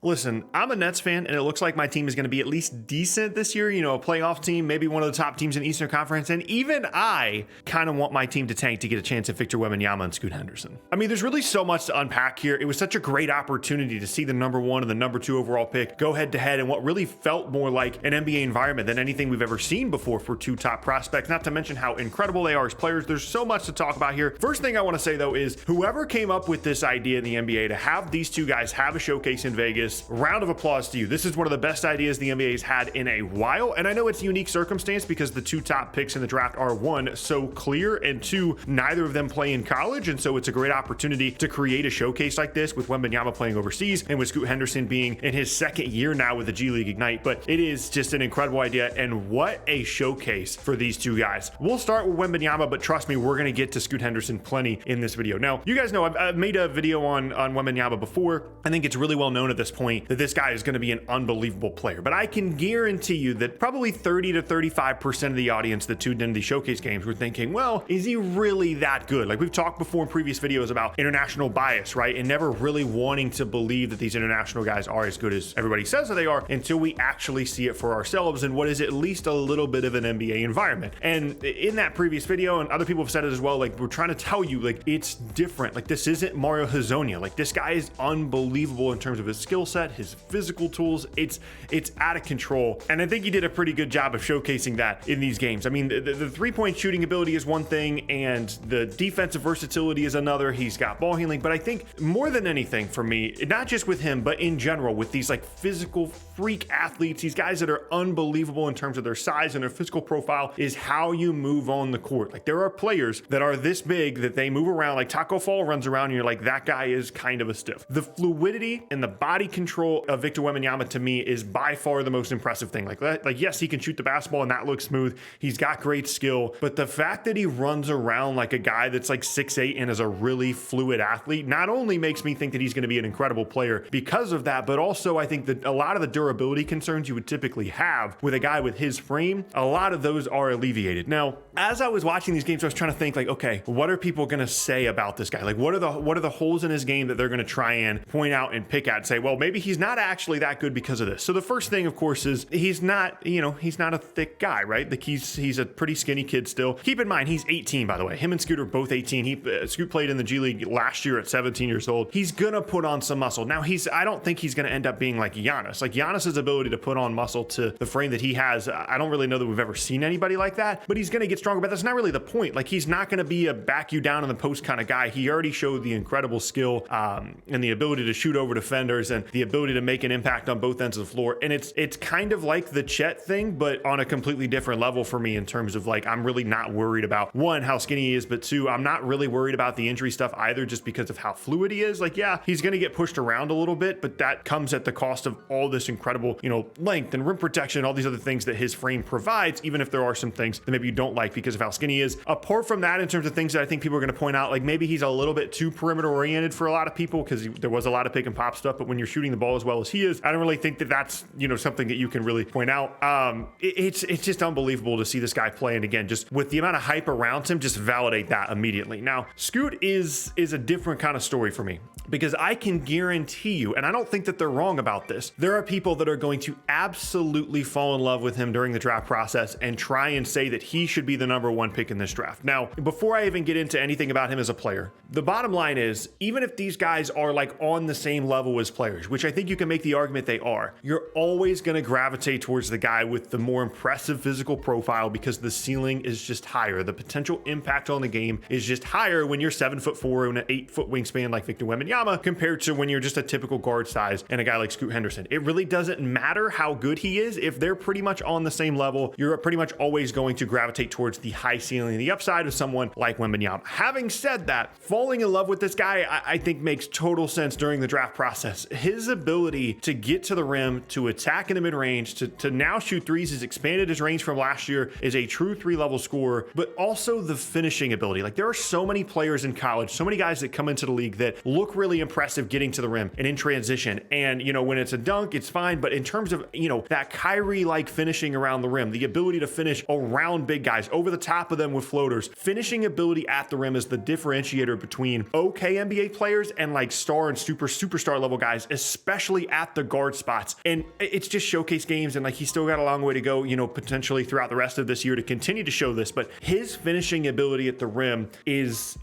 Listen, I'm a Nets fan, and it looks like my team is going to be at least decent this year. You know, a playoff team, maybe one of the top teams in the Eastern Conference. And even I kind of want my team to tank to get a chance at Victor Wembanyama and Scoot Henderson. I mean, there's really so much to unpack here. It was such a great opportunity to see the number 1 and the number 2 overall pick go head to head in what really felt more like an NBA environment than anything we've ever seen before for 2 top prospects, not to mention how incredible they are as players. There's so much to talk about here. First thing I want to say, though, is whoever came up with this idea in the NBA to have these 2 guys have a showcase in Vegas, round of applause to you. This is one of the best ideas the NBA's had in a while, and I know it's a unique circumstance because the 2 top picks in the draft are 1, so clear, and 2, neither of them play in college, and so it's a great opportunity to create a showcase like this with Wembanyama playing overseas and with Scoot Henderson being in his 2nd year now with the G League Ignite. But it is just an incredible idea, and what a showcase for these 2 guys. We'll start with Wembanyama, but trust me, we're going to get to Scoot Henderson plenty in this video. Now, you guys know I've made a video on Wembanyama before. I think it's really well known at this point that this guy is going to be an unbelievable player, but I can guarantee you that probably 30 to 35% of the audience that tuned into these showcase games were thinking, well, is he really that good? Like we've talked before in previous videos about international bias, right? And never really wanting to believe that these international guys are as good as everybody says that they are until we actually see it for ourselves in what is at least a little bit of an NBA environment. And in that previous video, and other people have said it as well, like we're trying to tell you, like it's different. Like this isn't Mario Hezonja. Like this guy is unbelievable in terms of his skill set, his physical tools. It's out of control, and I think he did a pretty good job of showcasing that in these games. I mean, the 3-point shooting ability is one thing, and the defensive versatility is another. He's got ball handling, but I think more than anything for me, not just with him, but in general with these like physical freak athletes, these guys that are unbelievable in terms of their size and their physical profile, is how you move on the court. Like there are players that are this big that they move around, like Taco Fall runs around and you're like, that guy is kind of a stiff. The fluidity and the body control of Victor Wembanyama to me is by far the most impressive thing. Like yes, he can shoot the basketball and that looks smooth. He's got great skill, but the fact that he runs around like a guy that's like 6'8" and is a really fluid athlete not only makes me think that he's going to be an incredible player because of that, but also I think that a lot of the durability concerns you would typically have with a guy with his frame, a lot of those are alleviated. Now, as I was watching these games, I was trying to think like, okay, what are people going to say about this guy? Like what are the holes in his game that they're going to try and point out and pick at and say, well, maybe he's not actually that good because of this. So the first thing, of course, is he's not a thick guy, right? Like he's a pretty skinny kid still. Keep in mind, he's 18, by the way. Him and Scoot are both 18. Scoot played in the G League last year at 17 years old. He's gonna put on some muscle. Now I don't think he's gonna end up being like Giannis. Like Giannis's ability to put on muscle to the frame that he has, I don't really know that we've ever seen anybody like that, but he's gonna get stronger, but that's not really the point. Like he's not gonna be a back you down in the post kind of guy. He already showed the incredible skill and the ability to shoot over defenders and the ability to make an impact on both ends of the floor. And it's kind of like the Chet thing, but on a completely different level for me in terms of like, I'm really not worried about one, how skinny he is, but two, I'm not really worried about the injury stuff either, just because of how fluid he is. Like, yeah, he's going to get pushed around a little bit, but that comes at the cost of all this incredible, length and rim protection, all these other things that his frame provides, even if there are some things that maybe you don't like because of how skinny he is. Apart from that, in terms of things that I think people are going to point out, like maybe he's a little bit too perimeter oriented for a lot of people because there was a lot of pick and pop stuff, but when you're shooting the ball as well as he is, I don't really think that that's, something that you can really point out. It's just unbelievable to see this guy play, and again, just with the amount of hype around him, just validate that immediately. Now, Scoot is a different kind of story for me, because I can guarantee you, and I don't think that they're wrong about this, there are people that are going to absolutely fall in love with him during the draft process and try and say that he should be the number 1 pick in this draft. Now, before I even get into anything about him as a player, the bottom line is, even if these guys are like on the same level as players, which I think you can make the argument they are, you're always going to gravitate towards the guy with the more impressive physical profile because the ceiling is just higher. The potential impact on the game is just higher when you're 7'4" and an 8-foot wingspan like Victor Wembanyama compared to when you're just a typical guard size and a guy like Scoot Henderson. It really doesn't matter how good he is. If they're pretty much on the same level, you're pretty much always going to gravitate towards the high ceiling and the upside of someone like Wembanyama. Having said that, falling in love with this guy, I think makes total sense during the draft process. His ability to get to the rim, to attack in the mid-range, to now shoot threes, has expanded his range from last year, is a true 3-level scorer, but also the finishing ability. Like there are so many players in college, so many guys that come into the league that look really impressive getting to the rim and in transition. And, when it's a dunk, it's fine. But in terms of, that Kyrie-like finishing around the rim, the ability to finish around big guys, over the top of them with floaters, finishing ability at the rim is the differentiator between okay NBA players and like star and superstar level guys, especially especially at the guard spots. And it's just showcase games, and like he's still got a long way to go, potentially throughout the rest of this year to continue to show this. But his finishing ability at the rim is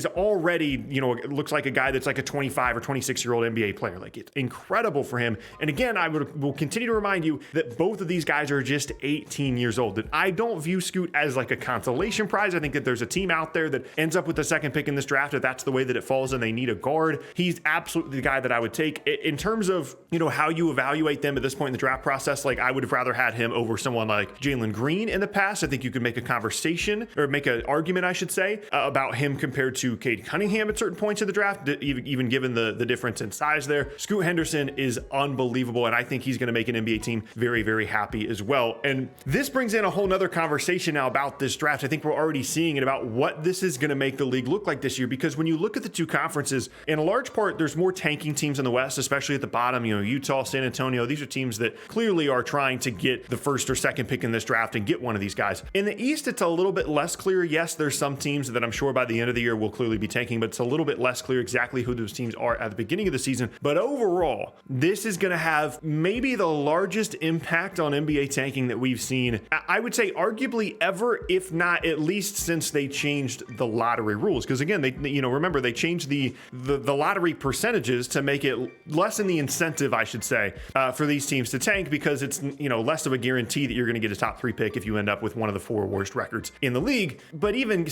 already, it looks like a guy that's like a 25 or 26-year-old NBA player. Like, it's incredible for him. And again, will continue to remind you that both of these guys are just 18 years old. That I don't view Scoot as like a consolation prize. I think that there's a team out there that ends up with the second pick in this draft if that's the way that it falls and they need a guard. He's absolutely the guy that I would take. In terms of, how you evaluate them at this point in the draft process, like I would have rather had him over someone like Jalen Green in the past. I think you could make a conversation, or make an argument, I should say, about him compared to Cade Cunningham at certain points of the draft, even given the difference in size there. Scoot Henderson is unbelievable, and I think he's going to make an NBA team very, very happy as well. And this brings in a whole nother conversation now about this draft. I think we're already seeing it about what this is going to make the league look like this year, because when you look at the two conferences, in a large part, there's more tanking teams in the West, especially at the bottom, Utah, San Antonio. These are teams that clearly are trying to get the first or second pick in this draft and get one of these guys. In the East, it's a little bit less clear. Yes, there's some teams that I'm sure by the end of the year will clearly be tanking, but it's a little bit less clear exactly who those teams are at the beginning of the season. But overall, this is going to have maybe the largest impact on NBA tanking that we've seen, I would say arguably ever, if not at least since they changed the lottery rules. Because again, remember, they changed the lottery percentages to make it lessen the incentive, I should say, for these teams to tank, because it's, less of a guarantee that you're going to get a top 3 pick if you end up with one of the 4 worst records in the league. But even,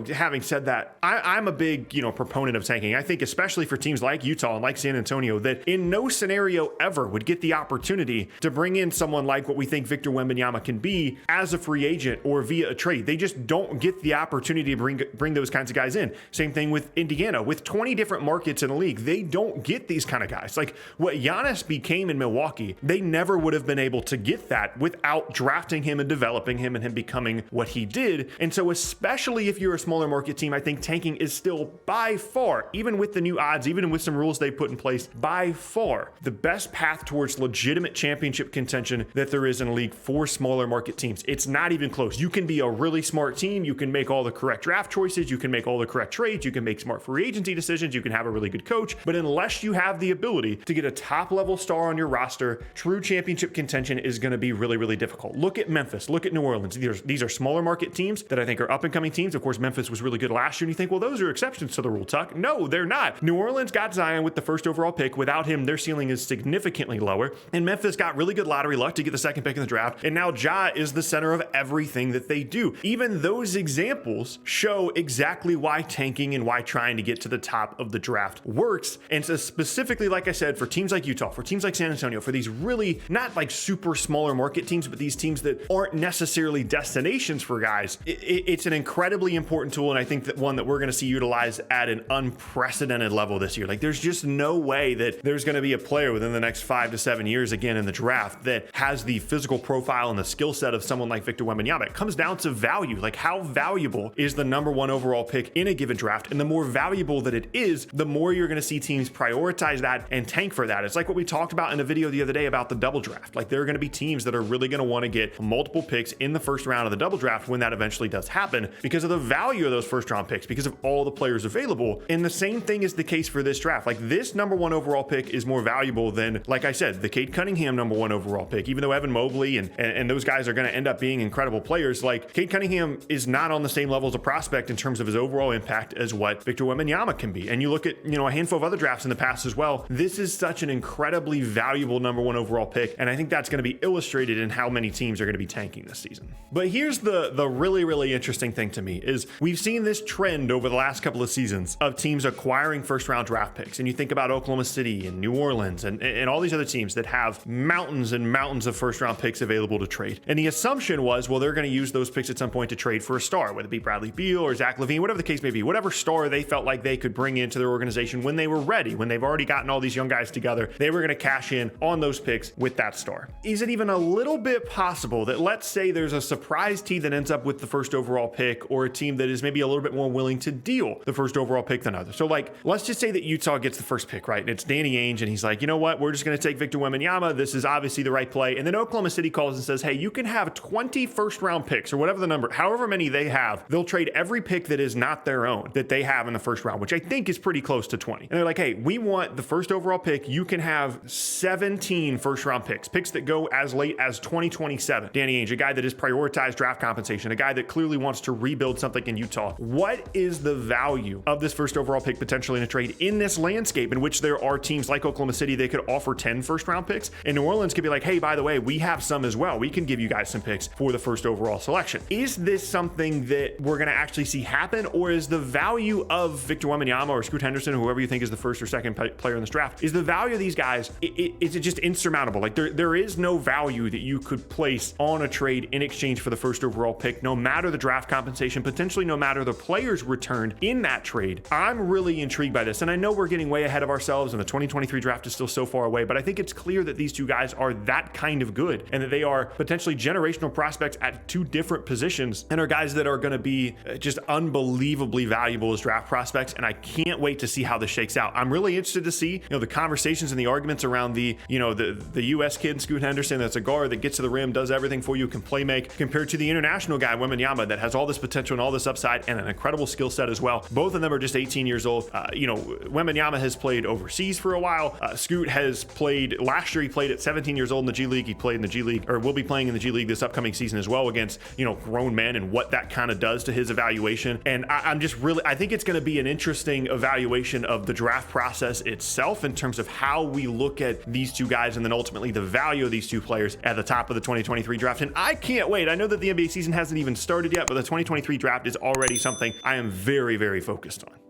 having said that, I'm a big, proponent of tanking. I think especially for teams like Utah and like San Antonio, that in no scenario ever would get the opportunity to bring in someone like what we think Victor Wembanyama can be as a free agent or via a trade. They just don't get the opportunity to bring those kinds of guys in. Same thing with Indiana. With 20 different markets in the league, they don't get these kind of guys. Like what Giannis became in Milwaukee, they never would have been able to get that without drafting him and developing him and him becoming what he did. And so especially if you're a smaller market team, I think tanking is still by far, even with the new odds, even with some rules they put in place, by far the best path towards legitimate championship contention that there is in a league for smaller market teams. It's not even close. You can be a really smart team. You can make all the correct draft choices. You can make all the correct trades. You can make smart free agency decisions. You can have a really good coach. But unless you have the ability to get a top level star on your roster, true championship contention is going to be really, really difficult. Look at Memphis. Look at New Orleans. These are smaller market teams that I think are up and coming teams. Of course, Memphis was really good last year. And you think, well, those are exceptions to the rule, Tuck. No, they're not. New Orleans got Zion with the first overall pick. Without him, their ceiling is significantly lower. And Memphis got really good lottery luck to get the second pick in the draft. And now Ja is the center of everything that they do. Even those examples show exactly why tanking and why trying to get to the top of the draft works. And so specifically, like I said, for teams like Utah, for teams like San Antonio, for these really not like super smaller market teams, but these teams that aren't necessarily destinations for guys, it's an incredibly important tool. And I think that one that we're going to see utilized at an unprecedented level this year. Like there's just no way that there's going to be a player within the next 5 to 7 years again in the draft that has the physical profile and the skill set of someone like Victor Wembanyama. It comes down to value. Like how valuable is the number 1 overall pick in a given draft? And the more valuable that it is, the more you're going to see teams prioritize that and tank for that. It's like what we talked about in a video the other day about the double draft. Like there are going to be teams that are really going to want to get multiple picks in the first round of the double draft when that eventually does happen, because of the value of those first round picks, because of all the players available. And the same thing is the case for this draft. Like this number 1 overall pick is more valuable than, like I said, the Cade Cunningham number 1 overall pick. Even though Evan Mobley and those guys are going to end up being incredible players, like Cade Cunningham is not on the same level as a prospect in terms of his overall impact as what Victor Wembanyama can be. And you look at, a handful of other drafts in the past as well. This is such an incredibly valuable number 1 overall pick. And I think that's going to be illustrated in how many teams are going to be tanking this season. But here's the really, really interesting thing to me is we've seen this trend over the last couple of seasons of teams acquiring first round draft picks. And you think about Oklahoma City and New Orleans and all these other teams that have mountains and mountains of first round picks available to trade. And the assumption was, well, they're going to use those picks at some point to trade for a star, whether it be Bradley Beal or Zach LaVine, whatever the case may be, whatever star they felt like they could bring into their organization when they were ready, when they've already gotten all these young guys together, they were going to cash in on those picks with that star. Is it even a little bit possible that, let's say there's a surprise team that ends up with the first overall pick, or a team that is maybe a little bit more willing to deal the first overall pick than others? So like, let's just say that Utah gets the first pick, right? And it's Danny Ainge, and he's like, you know what? We're just going to take Victor Wembanyama. This is obviously the right play. And then Oklahoma City calls and says, hey, you can have 20 first round picks or whatever the number, however many they have. They'll trade every pick that is not their own that they have in the first round, which I think is pretty close to 20. And they're like, hey, we want the first overall overall pick, you can have 17 first round picks that go as late as 2027. Danny Ainge, a guy that has prioritized draft compensation, a guy that clearly wants to rebuild something in Utah. What is the value of this first overall pick potentially in a trade in this landscape in which there are teams like Oklahoma City, they could offer 10 first round picks, and New Orleans could be like, hey, by the way, we have some as well. We can give you guys some picks for the first overall selection. Is this something that we're going to actually see happen, or is the value of Victor Wembanyama or Scoot Henderson, or whoever you think is the first or second player in this draft, is the value of these guys, is it just insurmountable? Like there is no value that you could place on a trade in exchange for the first overall pick, no matter the draft compensation, potentially no matter the players returned in that trade. I'm really intrigued by this, and I know we're getting way ahead of ourselves and the 2023 draft is still so far away, but I think it's clear that these two guys are that kind of good and that they are potentially generational prospects at two different positions and are guys that are going to be just unbelievably valuable as draft prospects, and I can't wait to see how this shakes out. I'm really interested to see, the conversations and the arguments around the U.S. kid, Scoot Henderson, that's a guard that gets to the rim, does everything for you, can play make, compared to the international guy, Wembanyama, that has all this potential and all this upside and an incredible skill set as well. Both of them are just 18 years old. Wembanyama has played overseas for a while. Scoot has played, last year he played at 17 years old in the G League. He played in the G League, or will be playing in the G League this upcoming season as well against, grown men, and what that kind of does to his evaluation. And I think it's going to be an interesting evaluation of the draft process itself in terms of how we look at these two guys and then ultimately the value of these two players at the top of the 2023 draft. And I can't wait. I know that the NBA season hasn't even started yet, but the 2023 draft is already something I am very, very focused on.